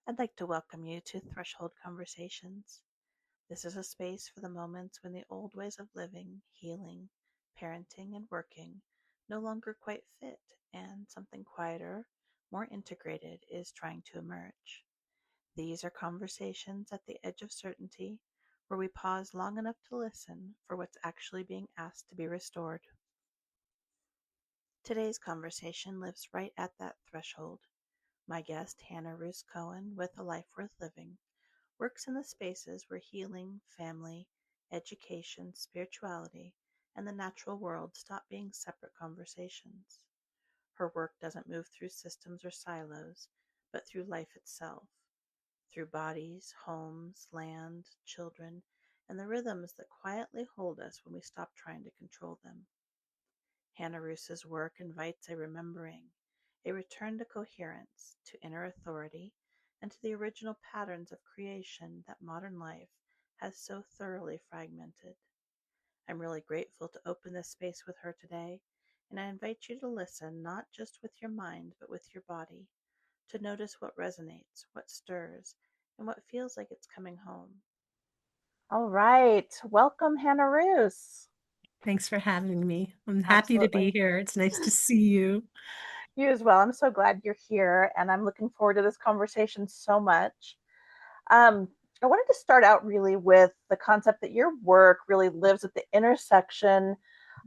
I'd like to welcome you to Threshold Conversations. This is a space for the moments when the old ways of living, healing, parenting, and working no longer quite fit, and something quieter, more integrated is trying to emerge. These are conversations at the edge of certainty, where we pause long enough to listen for what's actually being asked to be restored. Today's conversation lives right at that threshold. My guest, Chana Rus Cohen, with A Life Worth Living, works in the spaces where healing, family, education, spirituality, and the natural world stop being separate conversations. Her work doesn't move through systems or silos, but through life itself, through bodies, homes, land, children, and the rhythms that quietly hold us when we stop trying to control them. Hannah Rus's work invites a remembering, a return to coherence, to inner authority, and to the original patterns of creation that modern life has so thoroughly fragmented. I'm really grateful to open this space with her today, and I invite you to listen not just with your mind, but with your body, to notice what resonates, what stirs, and what feels like it's coming home. All right. Welcome, Hannah Rus. Thanks for having me. I'm happy to be Absolutely. here. It's nice to see you. You as well. I'm so glad you're here, and I'm looking forward to this conversation so much. Um, I wanted to start out really with the concept that your work really lives at the intersection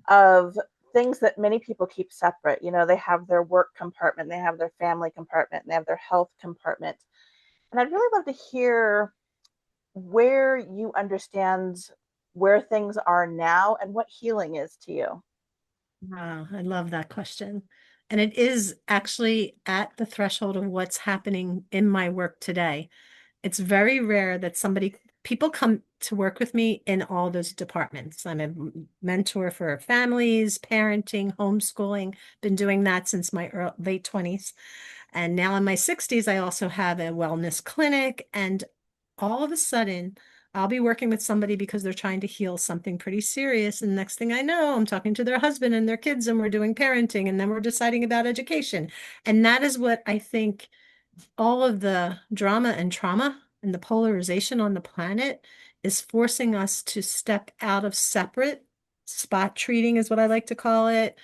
of things that many people keep separate. They have their work compartment, they have their family compartment, and they have their health compartment. And I'd really love to hear where you understand where things are now and what healing is to you. Wow, I love that question. And it is actually at the threshold of what's happening in my work today. It's very rare that people come to work with me in all those departments. I'm a mentor for families, parenting, homeschooling, been doing that since my late 20s. And now in my 60s, I also have a wellness clinic. And all of a sudden, I'll be working with somebody because they're trying to heal something pretty serious. And next thing I know, I'm talking to their husband and their kids, and we're doing parenting, and then we're deciding about education. And that is what I think all of the drama and trauma and the polarization on the planet is forcing us to step out of separate spot treating, is what I like to call it.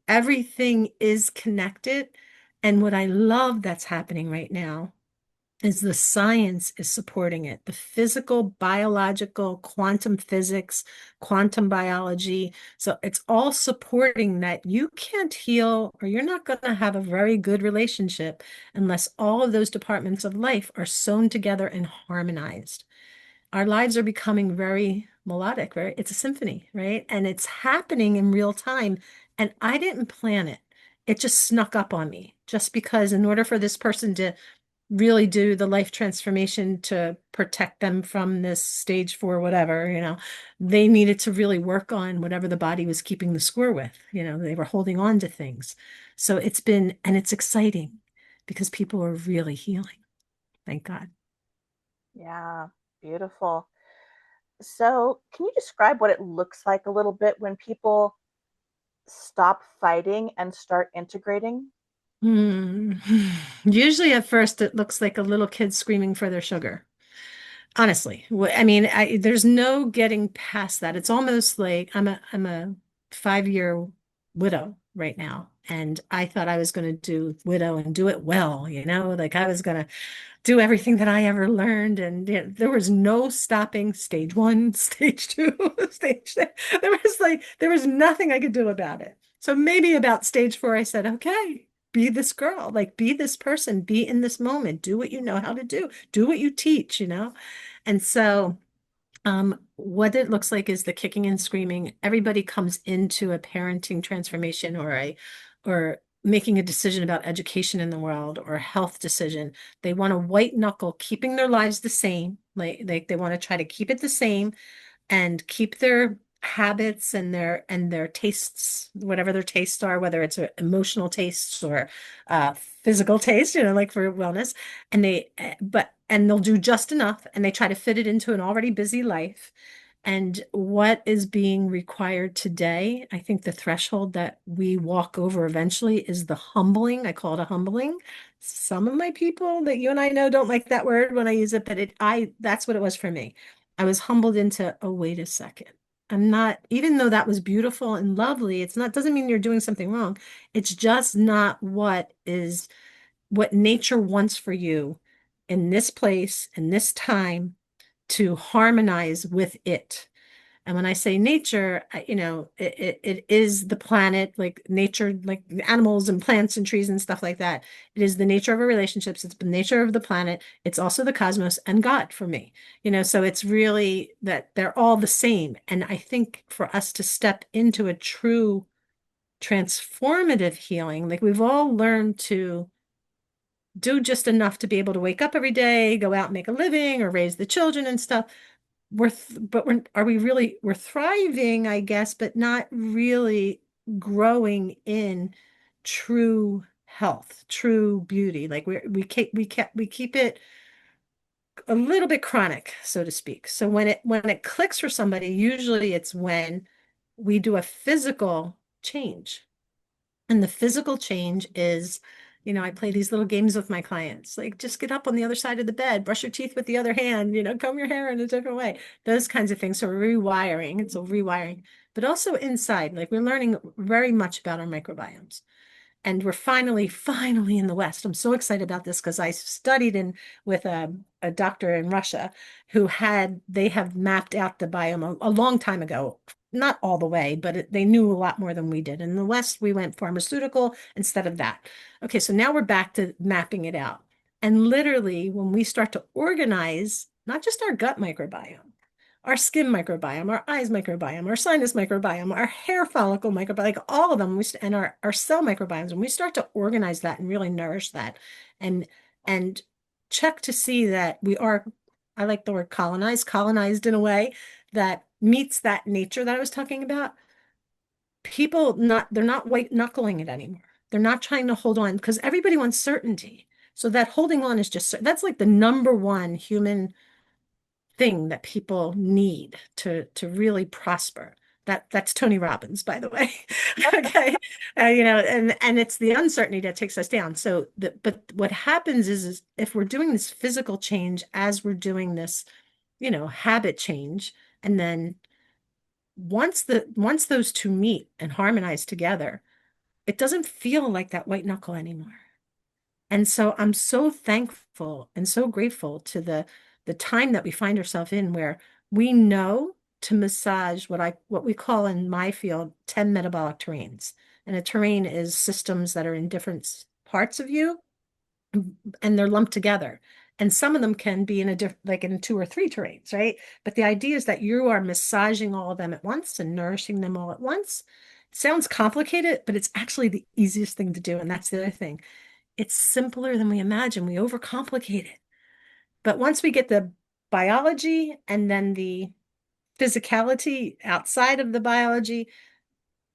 Everything is connected. And what I love that's happening right now is the science is supporting it. The physical, biological, quantum physics, quantum biology. So it's all supporting that you can't heal or you're not going to have a very good relationship unless all of those departments of life are sewn together and harmonized. Our lives are becoming very melodic, right? It's a symphony, right? And it's happening in real time. And I didn't plan it. It just snuck up on me just because in order for this person to really do the life transformation to protect them from this stage four, whatever, they needed to really work on whatever the body was keeping the score with. They were holding on to things. So and it's exciting because people are really healing. Thank God. Yeah, beautiful. So, can you describe what it looks like a little bit when people stop fighting and start integrating? Hmm. Usually at first it looks like a little kid screaming for their sugar. Honestly, I mean, there's no getting past that. It's almost like I'm a 5 year widow right now, and I thought I was going to do widow and do it well, like I was going to do everything that I ever learned, and there was no stopping stage one, stage two, stage. There was nothing I could do about it. So maybe about stage four, I said, okay. Be this girl, like be this person, be in this moment, do what you know how to do what you teach. And so, what it looks like is the kicking and screaming. Everybody comes into a parenting transformation or making a decision about education in the world or a health decision. They want to white knuckle keeping their lives the same. Like they want to try to keep it the same and keep their habits and their tastes, whatever their tastes are, whether it's emotional tastes or physical taste, like for wellness. And they'll do just enough and they try to fit it into an already busy life. And what is being required today, I think the threshold that we walk over eventually is the humbling. I call it a humbling. Some of my people that you and I know don't like that word when I use it, but that's what it was for me. I was humbled into, oh, wait a second. I'm not, even though that was beautiful and lovely, it's not, doesn't mean you're doing something wrong. It's just not what nature wants for you in this place, in this time, to harmonize with it. And when I say nature, it is the planet, like nature, like animals and plants and trees and stuff like that. It is the nature of our relationships. It's the nature of the planet. It's also the cosmos and God for me. So it's really that they're all the same. And I think for us to step into a true transformative healing, like we've all learned to do just enough to be able to wake up every day, go out and make a living or raise the children and stuff. We're thriving, I guess, but not really growing in true health, true beauty. Like we keep it a little bit chronic, so to speak. So when it clicks for somebody, usually it's when we do a physical change. And the physical change is, I play these little games with my clients, like just get up on the other side of the bed, brush your teeth with the other hand, comb your hair in a different way, those kinds of things. So rewiring, it's a rewiring, but also inside, like we're learning very much about our microbiomes. And we're finally in the West. I'm so excited about this because I studied with a doctor in Russia they have mapped out the biome a long time ago. Not all the way, but they knew a lot more than we did. In the West, we went pharmaceutical instead of that. Okay, so now we're back to mapping it out. And literally, when we start to organize not just our gut microbiome, our skin microbiome, our eyes microbiome, our sinus microbiome, our hair follicle microbiome, like all of them, and our cell microbiomes, when we start to organize that and really nourish that and and check to see that we are, I like the word colonized in a way that meets that nature that I was talking about, they're not white knuckling it anymore. They're not trying to hold on because everybody wants certainty. So that holding on is that's like the number one human thing that people need to really prosper. That's Tony Robbins, by the way. Okay. And it's the uncertainty that takes us down. But what happens is if we're doing this physical change as we're doing this, habit change, and then once those two meet and harmonize together, it doesn't feel like that white knuckle anymore. And so I'm so thankful and so grateful to the time that we find ourselves in where we know to massage what we call in my field 10 metabolic terrains. And a terrain is systems that are in different parts of you and they're lumped together. And some of them can be in like in two or three terrains, right? But the idea is that you are massaging all of them at once and nourishing them all at once. It sounds complicated, but it's actually the easiest thing to do. And that's the other thing. It's simpler than we imagine. We overcomplicate it. But once we get the biology and then the physicality outside of the biology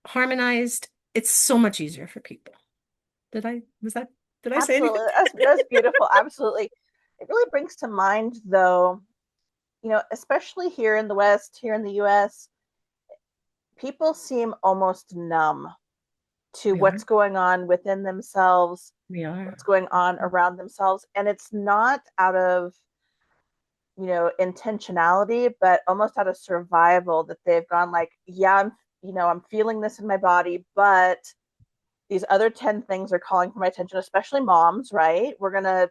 harmonized, it's so much easier for people. Did I, was that, did I say anything? Absolutely. That's beautiful. Absolutely. It really brings to mind, though, especially here in the West, here in the US, people seem almost numb to We are. what's going on within themselves, We are. what's going on around themselves. And it's not out of, intentionality, but almost out of survival that they've gone like, yeah, I'm feeling this in my body, but these other 10 things are calling for my attention, especially moms, right? We're gonna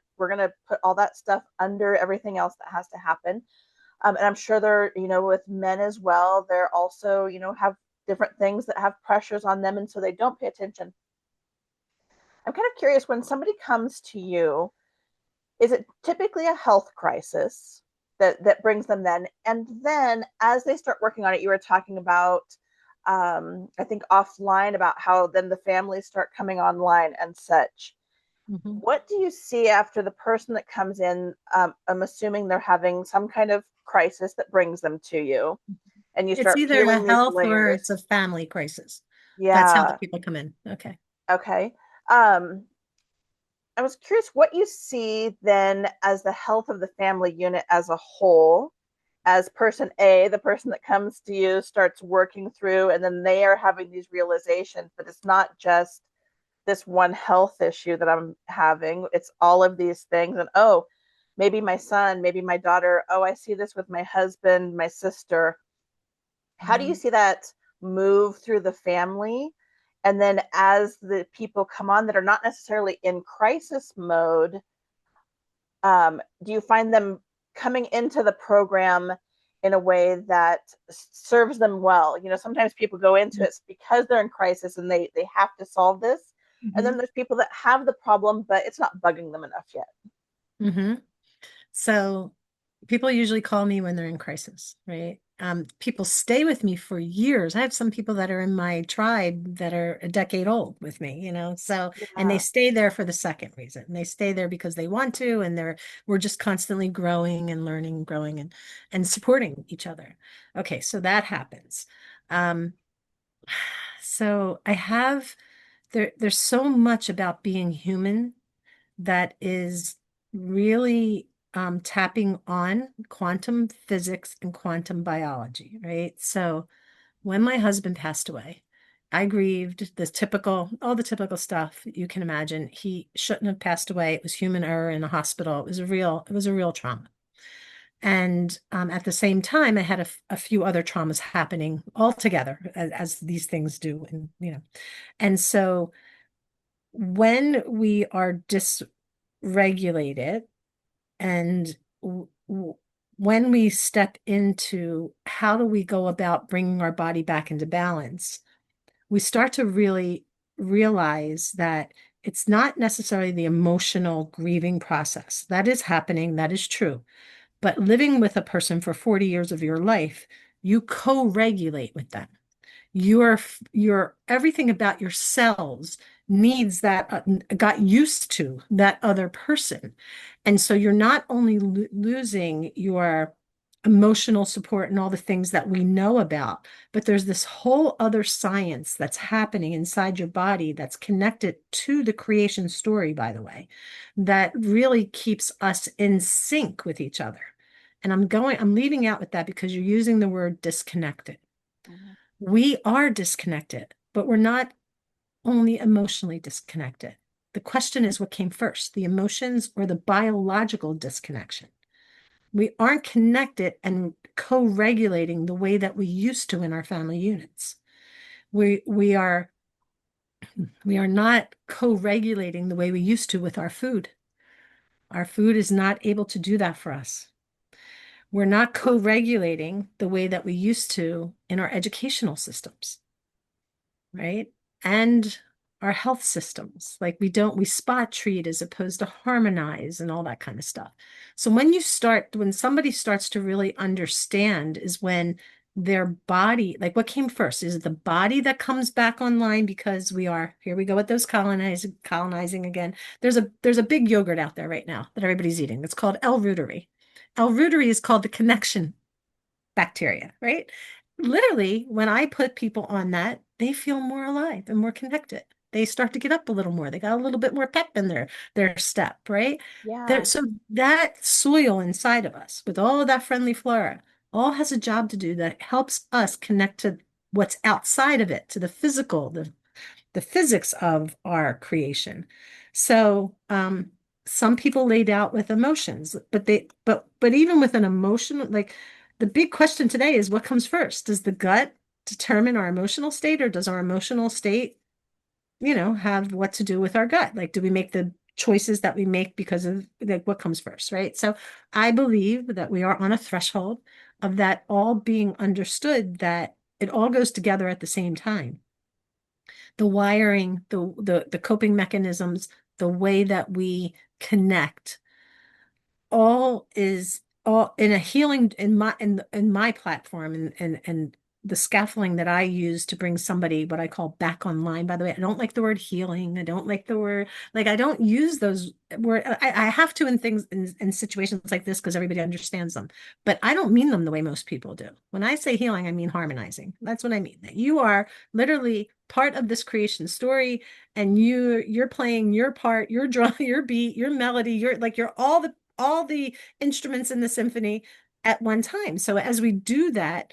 put all that stuff under everything else that has to happen. And I'm sure they're, with men as well, they're also, have different things that have pressures on them, and so they don't pay attention. I'm kind of curious, when somebody comes to you, is it typically a health crisis that brings them then? And then as they start working on it, you were talking about, I think offline, about how then the families start coming online and such. Mhm. What do you see after the person that comes in? I'm assuming they're having some kind of crisis that brings them to you, and you It's start either a peeling these health or it's layers. a family crisis. That's how the Yeah. people come in. Okay. Okay. Um, I was curious what you see then as the health of the family unit as a whole, as person A, the person that comes to you starts working through, and then they are having these realizations that it's not just this one health issue that I'm having, it's all of these things. And oh, maybe my son, maybe my daughter, oh, I see this with my husband, my sister. How do you Mhm. see that move through the family? And then as the people come on that are not necessarily in crisis mode, do you find them coming into the program in a way that serves them well? You know, sometimes people go into it because they're in crisis and they have to solve this. And then Mhm. there's people that have the problem, but it's not bugging them enough yet. Mhm. So people usually call me when they're in crisis, right? People stay with me for years. I have some people that are in my tribe that are a decade old with me, so, and they Yeah. stay there for the second reason. They stay there because they want to, and we're just constantly growing and learning, growing and supporting each other. Okay, so that happens. Um, so there's so much about being human that is really tapping on quantum physics and quantum biology, right? So when my husband passed away, I grieved all the typical stuff you can imagine. He shouldn't have passed away. It was human error in a hospital. It was a real trauma. And at the same time, I had a few other traumas happening all together, as these things do, and so when we are dysregulated and when we step into how do we go about bringing our body back into balance, we start to really realize that it's not necessarily the emotional grieving process. That is happening, that is true. But living with a person for 40 years of your life, you co-regulate with them. Your everything about your cells needs that got used to that other person. And so you're not only losing your emotional support and all the things that we know about, but there's this whole other science that's happening inside your body that's connected to the creation story, by the way, that really keeps us in sync with each other. And I'm leaving out with that because you're using the word disconnected. Mhm. We are disconnected, but we're not only emotionally disconnected. The question is what came first, the emotions or the biological disconnection? We aren't connected and co-regulating the way that we used to in our family units. We are not co-regulating the way we used to with our food. Our food is not able to do that for us. We're not co-regulating the way that we used to in our educational systems, right? And our health systems. Like we spot treat as opposed to harmonize and all that kind of stuff. So when somebody starts to really understand is when their body, like what came first? Is it the body that comes back online because here we go with those colonizing again. There's a big yogurt out there right now that everybody's eating. It's called L-Reuteri. L-Reuteri is called the connection bacteria, right? Literally, when I put people on that, they feel more alive and more connected. They start to get up a little more. They got a little bit more pep in their step, right? Yeah. So that soil inside of us, with all of that friendly flora, all has a job to do that helps us connect to what's outside of it, to the physical, the physics of our creation. So some people laid out with emotions, but even with an emotion, like the big question today is what comes first? Does the gut determine our emotional state, or does our emotional state, have what to do with our gut? Like, do we make the choices that we make because of like what comes first, right? So I believe that we are on a threshold of that all being understood, that it all goes together at the same time. The wiring, the coping mechanisms, the way that we connect, all in a healing in my platform, and the scaffolding that I use to bring somebody what I call back online. By the way, I don't like the word healing. I don't like the word, like, I don't use those word. I have to in things in situations like this because everybody understands them, but I don't mean them the way most people do. When I say healing, I mean harmonizing. That's what I mean. That you are literally part of this creation story, and you're playing your part, your drum, your beat, your melody, you're all the instruments in the symphony, at one time. So as we do that,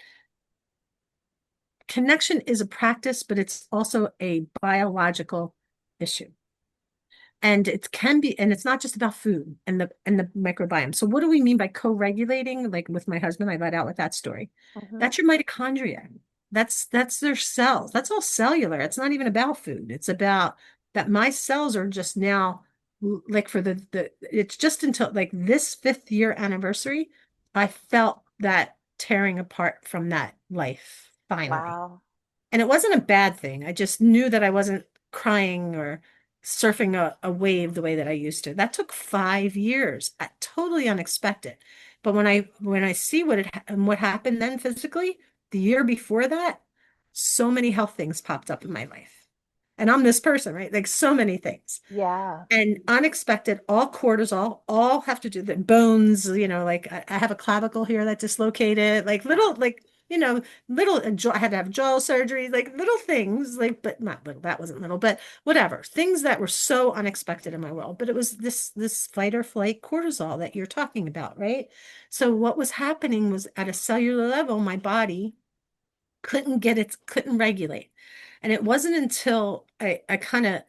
connection is a practice, but it's also a biological issue. And it can be, and it's not just about food and the microbiome. So what do we mean by co-regulating? Like with my husband, I let out with that story. Hmm. That's your mitochondria. That's their cells. That's all cellular. It's not even about food. It's about that my cells are just now like for the it's just until like this 5th year anniversary, I felt that tearing apart from that life finally. Wow. And it wasn't a bad thing. I just knew that I wasn't crying or surfing a wave the way that I used to. That took 5 years, totally unexpected. But when I see what happened then physically, the year before that, so many health things popped up in my life. And I'm this person, right? Like so many things Yeah. and unexpected, all cortisol, all have to do the bones, like I have a clavicle here that dislocated, like little, like, little, I had to have jaw surgery, like little things, like, but not little, that wasn't little, but whatever, things that were so unexpected in my world. But it was this fight or flight cortisol that you're talking about, right? So what was happening was at a cellular level, my body couldn't regulate. And it wasn't until I kind of,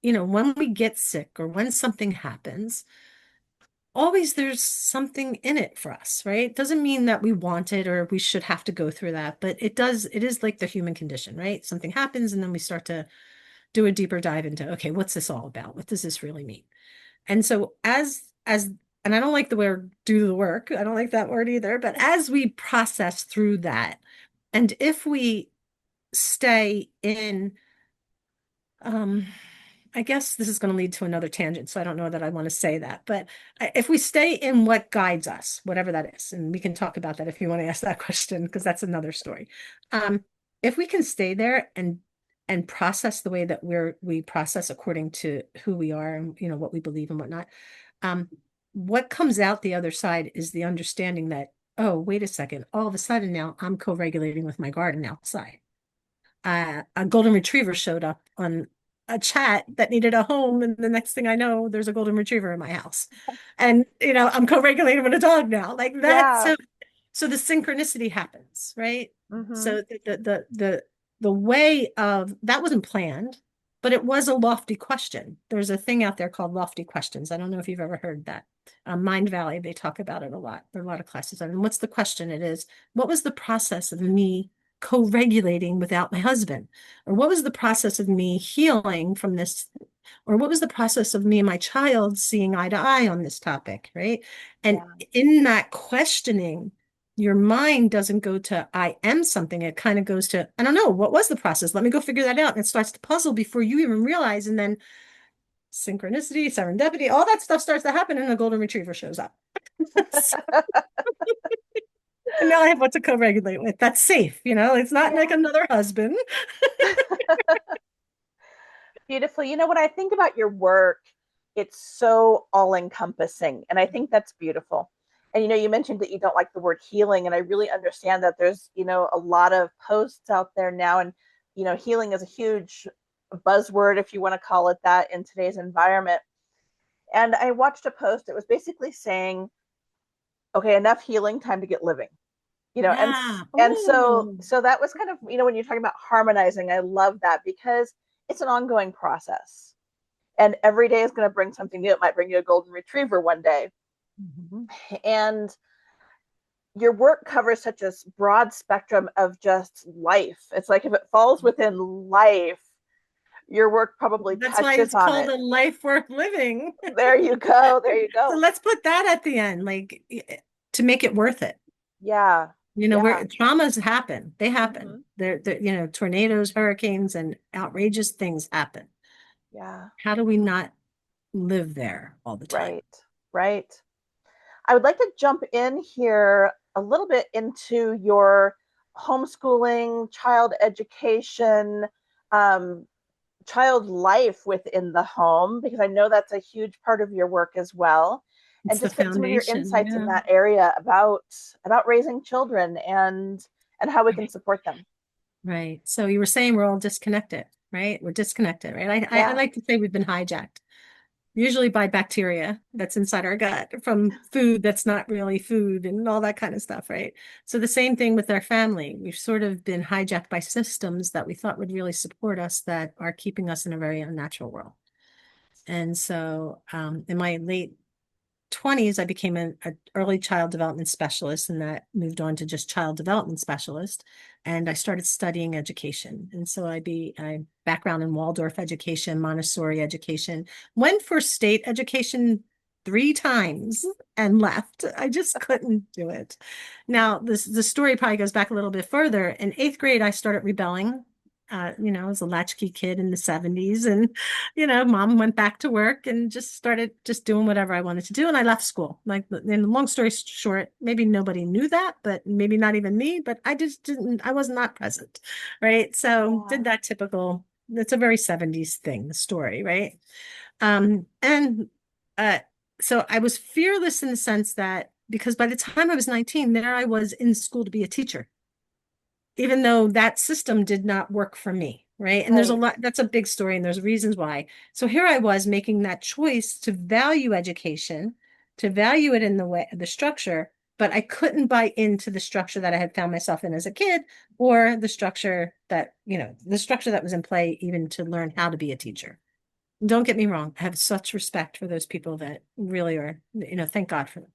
when we get sick or when something happens, always there's something in it for us, right? It doesn't mean that we want it or we should have to go through that, but it is like the human condition, right? Something happens and then we start to do a deeper dive into, okay, what's this all about? What does this really mean? And so and I don't like the word do the work. I don't like that word either, but as we process through that, and if we stay in um I guess this is going to lead to another tangent, so I don't know that I want to say that. But if we stay in what guides us, whatever that is, and we can talk about that if you want to ask that question, because that's another story. Um, if we can stay there and process the way that we process according to who we are and what we believe and whatnot, um, what comes out the other side is the understanding that, oh, wait a second, all of a sudden now I'm co-regulating with my garden outside. A golden retriever showed up on a chat that needed a home, and the next thing I know, there's a golden retriever in my house, and I'm co-regulating with a dog now, like that. Yeah. So the synchronicity happens, right? Hmm. So the way of that wasn't planned, but it was a lofty question. There's a thing out there called lofty questions. I don't know if you've ever heard that. Mind Valley, they talk about it a lot. There are a lot of classes on it. And what's the question? It is, what was the process of me co-regulating without my husband? Or what was the process of me healing from this? Or what was the process of me and my child seeing eye to eye on this topic, right? And Yeah. in that questioning, your mind doesn't go to I am something. It kind of goes to, I don't know, what was the process? Let me go figure that out. And it starts to puzzle before you even realize. And then synchronicity, serendipity, all that stuff starts to happen, and a golden retriever shows up. So, and now I have what to co-regulate with. That's safe, it's not like Yeah. another husband. Beautiful. When I think about your work, it's so all encompassing. And I think that's beautiful. And you mentioned that you don't like the word healing. And I really understand that there's, a lot of posts out there now. And, healing is a huge buzzword, if you want to call it that, in today's environment. And I watched a post that was basically saying, okay, enough healing, time to get living. And Yeah. and so Oh, so that was kind of, when you're talking about harmonizing, I love that because it's an ongoing process. And every day is going to bring something new. It might bring you a golden retriever one day. mhm. And your work covers such a broad spectrum of just life. It's like if it falls within life, your work probably That's why touches it's on called it. a life worth living. There you go. There you So go. let's put that at the end, like to make it worth it. Yeah. Where Yeah. traumas happen, they Hmm. happen. Tornadoes, hurricanes, and outrageous things happen. Yeah. How do we not live there all the time? Right. Right. I would like to jump in here a little bit into your homeschooling, child education, um, child life within the home, because I know that's a huge part of your work as well. And It's the just get some of your foundation. insights in Yeah. that area about raising children and how we can support them. Right. So you were saying we're all disconnected, right? We're disconnected, right? I Yeah. like to say we've been hijacked. usually by bacteria that's inside our gut from food that's not really food and all that kind of stuff, right? So the same thing with our family. We've sort of been hijacked by systems that we thought would really support us that are keeping us in a very unnatural world. And so in my late 20s, I became an early child development specialist, and that moved on to just child development specialist. And I started studying education. And so I background in Waldorf education, Montessori education, went for state education 3 times and left. I just couldn't do it. Now, the story probably goes back a little bit further. In 8th grade, I started rebelling. I was a latchkey kid in the 70s, and mom went back to work and just started just doing whatever I wanted to do. And I left school. Like, and long story short, maybe nobody knew that, but maybe not even me, but I just didn't, I was not present. Right. So did Yeah. that typical, it's a very 70s thing, the story, right? And uh, so I was fearless in the sense that because by the time I was 19, there I was in school to be a teacher, even though that system did not work for me. Right. And there's a Right. lot, that's a big story, and there's reasons why. So here I was making that choice to value education, to value it in the way, the structure, but I couldn't buy into the structure that I had found myself in as a kid, or the structure the structure that was in play even to learn how to be a teacher. Don't get me wrong. I have such respect for those people that really are, thank God for them,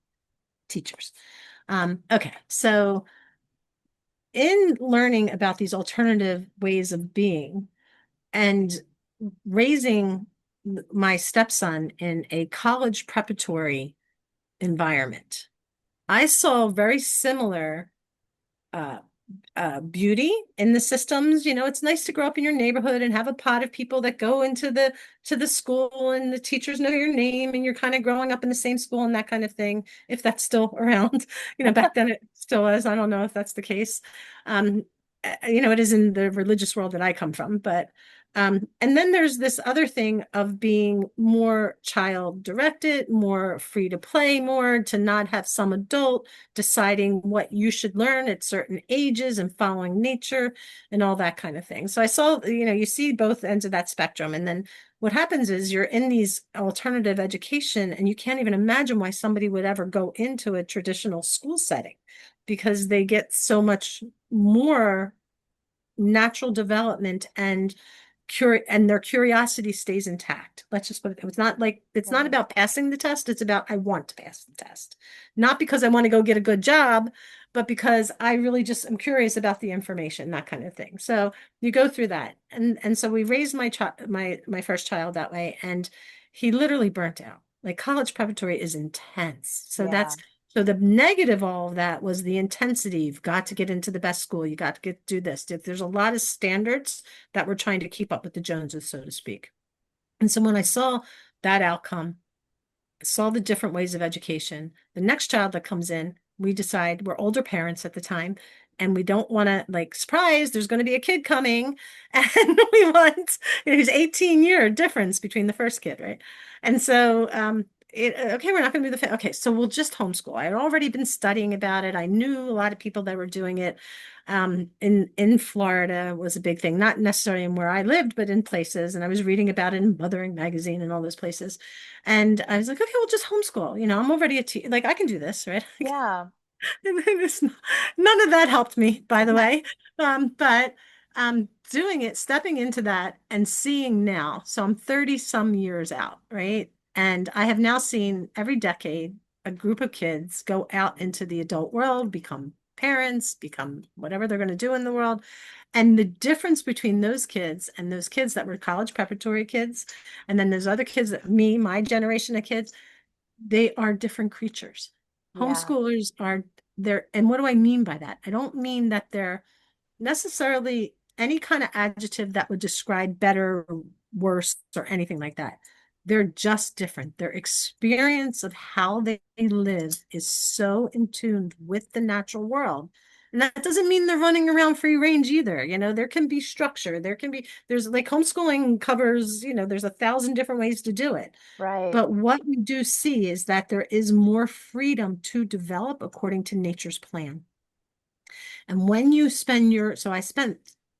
teachers. Okay. So in learning about these alternative ways of being and raising my stepson in a college preparatory environment, I saw very similar uh, beauty in the systems. It's nice to grow up in your neighborhood and have a pod of people that go into the school, and the teachers know your name, and you're kind of growing up in the same school and that kind of thing, if that's still around. Back then it still is. I don't know if that's the case. It is in the religious world that I come from, but and then there's this other thing of being more child directed, more free to play, more to not have some adult deciding what you should learn at certain ages and following nature and all that kind of thing. So I saw, you see both ends of that spectrum. And then what happens is you're in these alternative education, and you can't even imagine why somebody would ever go into a traditional school setting, because they get so much more natural development, and their curiosity stays intact. Let's just put it. It's not Right. about passing the test. It's about I want to pass the test. Not because I want to go get a good job, but because I really just am curious about the information, that kind of thing. So you go through that. And so we raised my first child that way, and he literally burnt out. Like, college preparatory is intense. Yeah. So the negative of all of that was the intensity. You've got to get into the best school. You got to do this. There's a lot of standards that we're trying to keep up with the Joneses, so to speak. And so when I saw that outcome, I saw the different ways of education. The next child that comes in, we decide, we're older parents at the time, and we don't want to, like, surprise, there's going to be a kid coming. And we want, there's 18-year difference between the first kid, right? And so, okay, we're not going to do okay, so we'll just homeschool. I had already been studying about it. I knew a lot of people that were doing it. In Florida was a big thing, not necessarily in where I lived, but in places. And I was reading about it in Mothering Magazine and all those places. And I was like, okay, we'll just homeschool. I'm already like, I can do this, right? Yeah. None of that helped me, by the way. But doing it, stepping into that and seeing now. So I'm 30 some years out, right? And I have now seen every decade a group of kids go out into the adult world, become parents, become whatever they're going to do in the world. And the difference between those kids and those kids that were college preparatory kids, and then those other kids that my generation of kids, they are different creatures. Yeah. Homeschoolers are there. And what do I mean by that? I don't mean that they're necessarily any kind of adjective that would describe better or worse or anything like that. They're just different. Their experience of how they live is so in tune with the natural world. And that doesn't mean they're running around free range either. There can be structure. There's like homeschooling covers, there's 1,000 different ways to do it. Right. But what we do see is that there is more freedom to develop according to nature's plan. And when you so I spent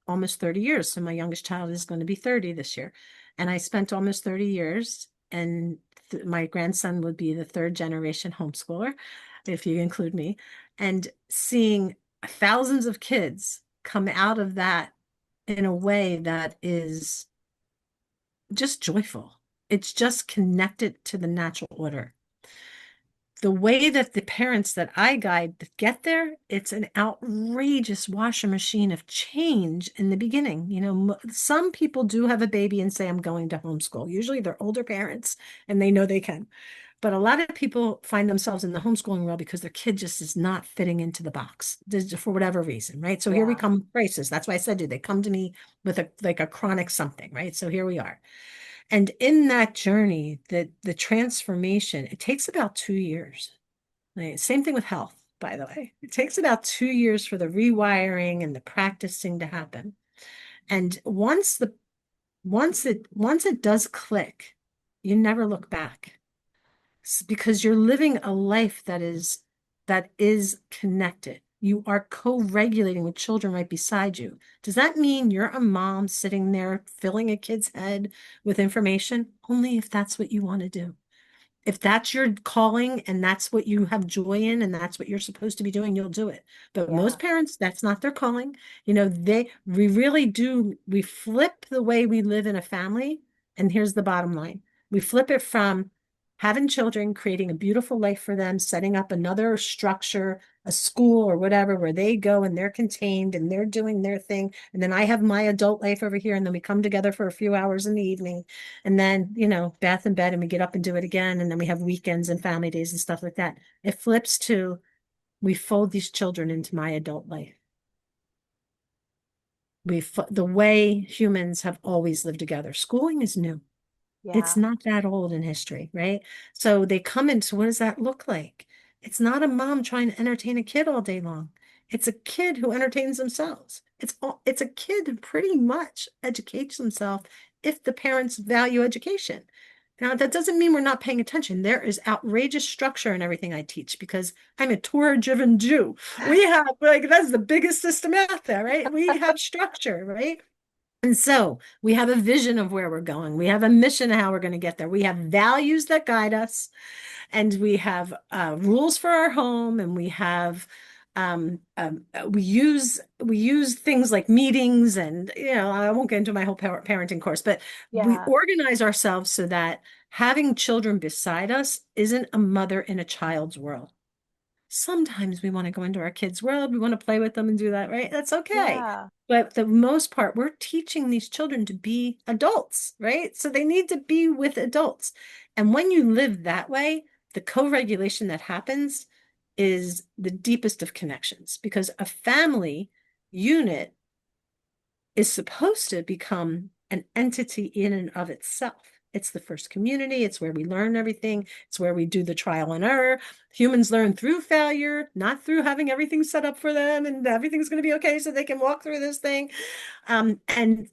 almost 30 years. So my youngest child is going to be 30 this year. And I spent almost 30 years and my grandson would be the third generation homeschooler, if you include me, and seeing thousands of kids come out of that in a way that is just joyful. It's just connected to the natural order. The way that the parents that I guide get there, it's an outrageous washing machine of change in the beginning. Some people do have a baby and say, I'm going to homeschool. Usually they're older parents and they know they can. But a lot of people find themselves in the homeschooling world because their kid just is not fitting into the box for whatever reason, right? So here we Yeah. come with crisis. That's why I said to you, they come to me with a chronic something, right? So here we are. And in that journey, the transformation, it takes about 2 years. Right? Same thing with health, by the way. It takes about 2 years for the rewiring and the practicing to happen. And once it does click, you never look back because you're living a life that is connected. You are co-regulating with children right beside you. Does that mean you're a mom sitting there filling a kid's head with information? Only if that's what you want to do. If that's your calling and that's what you have joy in and that's what you're supposed to be doing, you'll do it. But Yeah. most parents, that's not their calling. We really do, we flip the way we live in a family. And here's the bottom line. We flip it from having children, creating a beautiful life for them, setting up another structure, a school or whatever, where they go and they're contained and they're doing their thing. And then I have my adult life over here. And then we come together for a few hours in the evening and then, bath and bed, and we get up and do it again. And then we have weekends and family days and stuff like that. It flips to we fold these children into my adult life. The way humans have always lived together. Schooling is new. It's Yeah. not that old in history, right? So they come into what does that look like? It's not a mom trying to entertain a kid all day long. It's a kid who entertains themselves. It's a kid who pretty much educates himself if the parents value education. Now, that doesn't mean we're not paying attention. There is outrageous structure in everything I teach because I'm a Torah-driven Jew. We have that's the biggest system out there, right? We have structure, right? And so we have a vision of where we're going. We have a mission of how we're going to get there. We have values that guide us, and we have rules for our home, and we use things like meetings, and I won't get into my whole parenting course, but we Yeah. organize ourselves so that having children beside us isn't a mother in a child's world. Sometimes we want to go into our kids' world. We want to play with them and do that, right? That's okay. Yeah. But the most part, we're teaching these children to be adults, right? So they need to be with adults. And when you live that way, the co-regulation that happens is the deepest of connections because a family unit is supposed to become an entity in and of itself. It's the first community. It's where we learn everything. It's where we do the trial and error. Humans learn through failure, not through having everything set up for them and everything's going to be okay so they can walk through this thing. And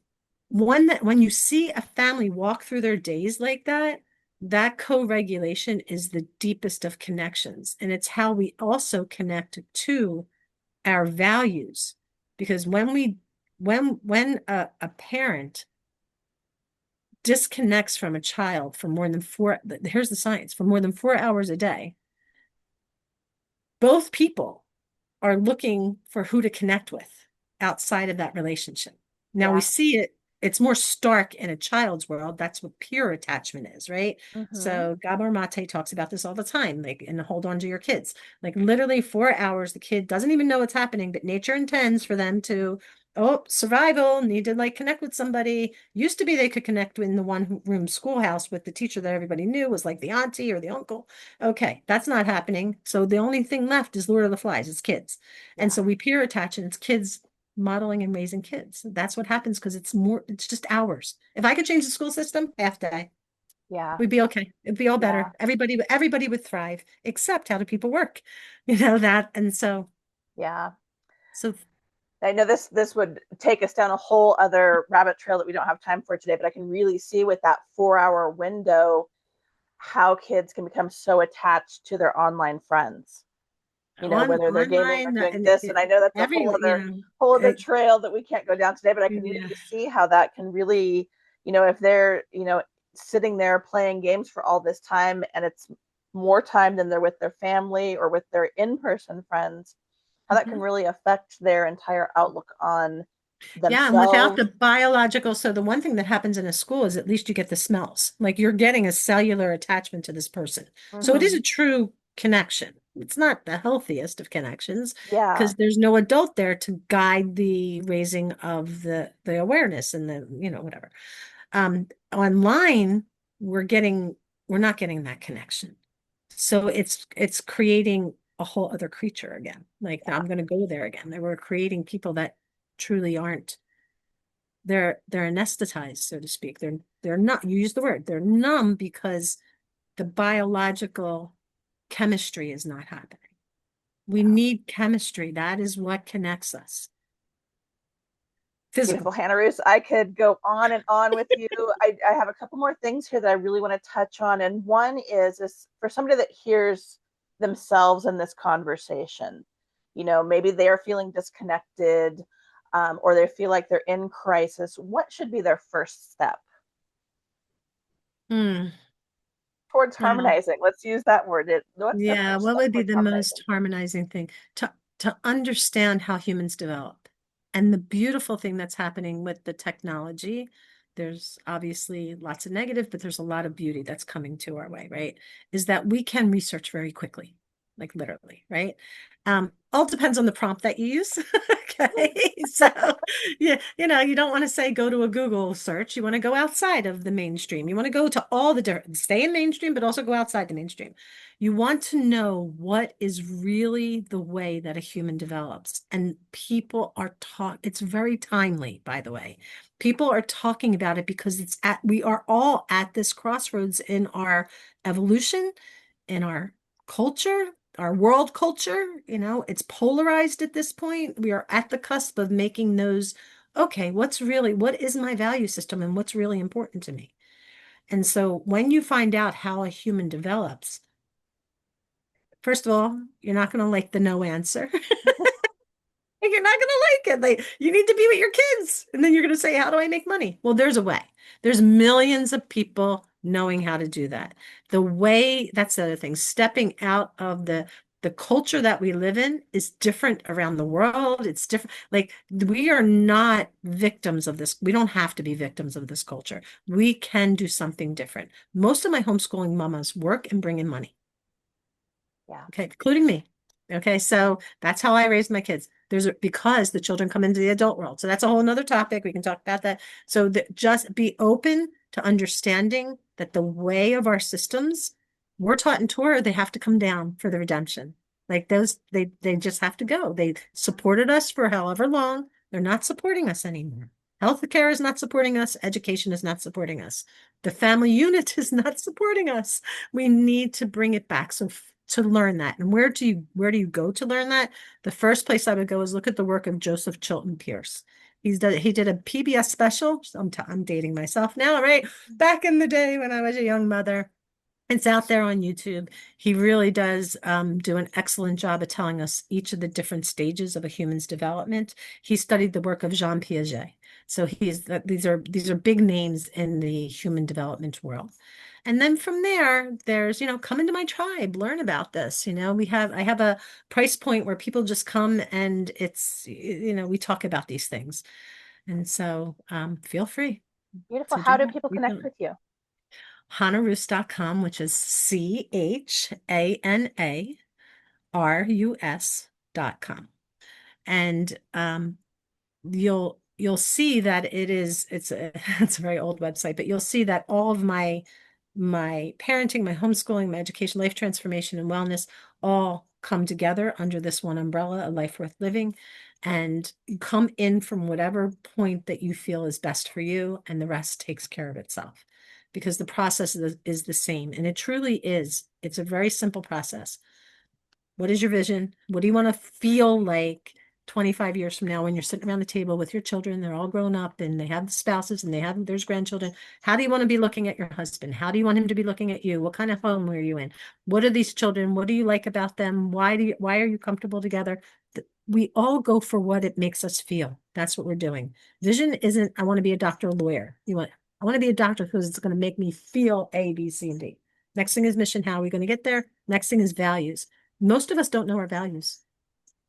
when you see a family walk through their days like that, that co-regulation is the deepest of connections. And it's how we also connect to our values. Because when a parent disconnects from a child for more than here's the science, for more than 4 hours a day, both people are looking for who to connect with outside of that relationship. Now we Yeah. see it's more stark in a child's world. That's what pure attachment is, right? Mm-hmm. So Gabor Mate talks about this all the time, like in Hold On to Your Kids. Like literally 4 hours, the kid doesn't even know what's happening, but nature intends for them to, oh, survival, need to like connect with somebody. Used to be they could connect in the one room schoolhouse with the teacher that everybody knew was like the auntie or the uncle. Okay, that's not happening. So the only thing left is Lord of the Flies, it's kids. And Yeah. so we peer attach and it's kids modeling and raising kids. That's what happens because it's just hours. If I could change the school system, half day, Yeah. we'd be okay. It'd be all Yeah. better. Everybody would thrive, except how do people work? You know that. And Yeah. so I know this would take us down a whole other rabbit trail that we don't have time for today, but I can really see with that 4 hour window how kids can become so attached to their online friends. Whether they're gaming or online doing this, and I know that's a every, whole other trail that we can't go down today, but I can yeah. really see how that can really, if they're, sitting there playing games for all this time, and it's more time than they're with their family or with their in-person friends, how that can Mhm. really affect their entire outlook on Yeah, and without the themselves. biological, so the one thing that happens in a school is at least you get the smells. Like you're getting a cellular attachment to this person. So it is Mm-hmm. a true connection. It's not the healthiest of connections Yeah. because there's no adult there to guide the raising of the awareness and the, whatever. Online, we're getting we're not getting that connection. So it's creating a whole other creature again. Like Yeah. I'm going to go there again. We're creating people that truly aren't. They're anesthetized, so to speak. They're not. You use the word. They're numb because the biological chemistry is not happening. We Yeah. need chemistry. That is what connects us. Beautiful, Physical. Hannah Rus. I could go on and on with you. I have a couple more things here that I really want to touch on. And one is for somebody that hears themselves in this conversation, maybe they are feeling disconnected, or they feel like they're in crisis. What should be their first step Mm, towards well, harmonizing? Let's use that word. What's their yeah, first what step would be towards the harmonizing? most harmonizing thing? To understand how humans develop. And the beautiful thing that's happening with the technology, there's obviously lots of negative, but there's a lot of beauty that's coming to our way, right? Is that we can research very quickly, like literally, right? All depends on the prompt that you use. Okay. So, yeah, you don't want to say go to a Google search. You want to go outside of the mainstream. You want to go to all the different, stay in mainstream, but also go outside the mainstream. You want to know what is really the way that a human develops. And people are taught, it's very timely, by the way. People are talking about it because we are all at this crossroads in our evolution, in our culture, our world culture. It's polarized at this point. We are at the cusp of making those, okay, what is my value system and what's really important to me? And so when you find out how a human develops, first of all, you're not going to like the no answer. You're not going to like it. You need to be with your kids. And then you're going to say, how do I make money? Well, there's a way. There's millions of people knowing how to do that. The way, that's the other thing, stepping out of the culture that we live in is different around the world. It's different. Like we are not victims of this. We don't have to be victims of this culture. We can do something different. Most of my homeschooling mamas work and bring in money. Yeah. Okay, including me. Okay, so that's how I raised my kids. Because the children come into the adult world. So that's a whole nother topic. We can talk about that. So just be open to understanding that the way of our systems, we're taught in Torah, they have to come down for the redemption. Like those, they just have to go. They supported us for however long. They're not supporting us anymore. Healthcare is not supporting us. Education is not supporting us. The family unit is not supporting us. We need to bring it back. So to learn that. And where do you go to learn that? The first place I would go is look at the work of Joseph Chilton Pierce. He did a PBS special. I'm dating myself now, right? Back in the day when I was a young mother. It's out there on YouTube. He really does do an excellent job of telling us each of the different stages of a human's development. He studied the work of Jean Piaget. So these are big names in the human development world. And then from there, there's, come into my tribe, learn about this. I have a price point where people just come and we talk about these things. And so feel free Beautiful. to do How do that. people connect with you? Chanarus.com, which is CHANARUS.com. And you'll see that it's a very old website, but you'll see that all of my parenting, my homeschooling, my education, life transformation, and wellness all come together under this one umbrella, a life worth living. And you come in from whatever point that you feel is best for you, and the rest takes care of itself because the process is the same. And it truly is. It's a very simple process. What is your vision? What do you want to feel like 25 years from now when you're sitting around the table with your children? They're all grown up and they have spouses and there's grandchildren. How do you want to be looking at your husband? How do you want him to be looking at you? What kind of home were you in? What are these children? What do you like about them? Why are you comfortable together? We all go for what it makes us feel. That's what we're doing. Vision isn't, I want to be a doctor or lawyer. You want I want to be a doctor because it's going to make me feel A, B, C, and D. Next thing is mission. How are we going to get there? Next thing is values. Most of us don't know our values.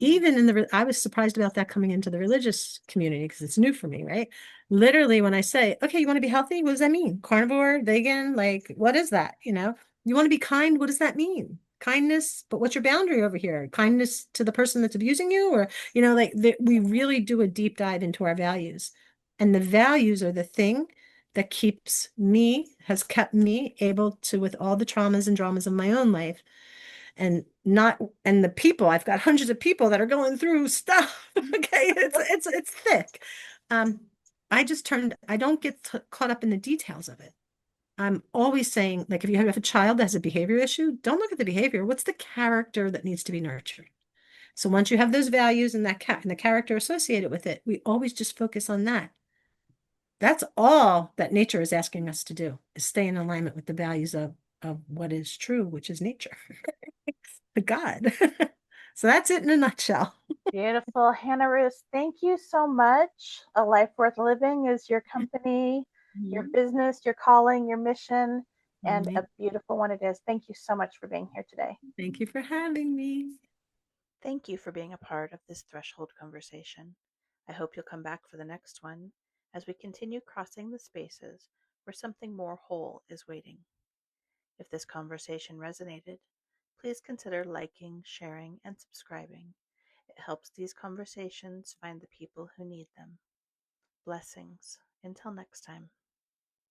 Mm. Even in I was surprised about that coming into the religious community because it's new for me, right? Literally, when I say, okay, you want to be healthy, what does that mean? Carnivore, vegan, like, what is that? You want to be kind, what does that mean? Kindness, but what's your boundary over here? Kindness to the person that's abusing you, or, we really do a deep dive into our values. And the values are the thing that has kept me able to, with all the traumas and dramas of my own life, and not and the people, I've got hundreds of people that are going through stuff. Okay, it's thick. um I don't get caught up in the details of it. I'm always saying, like, if you have a child that has a behavior issue, don't look at the behavior. What's the character that needs to be nurtured? So once you have those values and and the character associated with it, we always just focus on that. That's all that nature is asking us to do, is stay in alignment with the values of what is true, which is nature. God. So that's it in a nutshell. Beautiful. Hannah Rus, thank you so much. A Life Worth Living is your company, your Mhm. business, your calling, your mission, and a Mhm. beautiful one it is. Thank you so much for being here today. Thank you for having me. Thank you for being a part of this threshold conversation. I hope you'll come back for the next one as we continue crossing the spaces where something more whole is waiting. If this conversation resonated, please consider liking, sharing, and subscribing. It helps these conversations find the people who need them. Blessings. Until next time.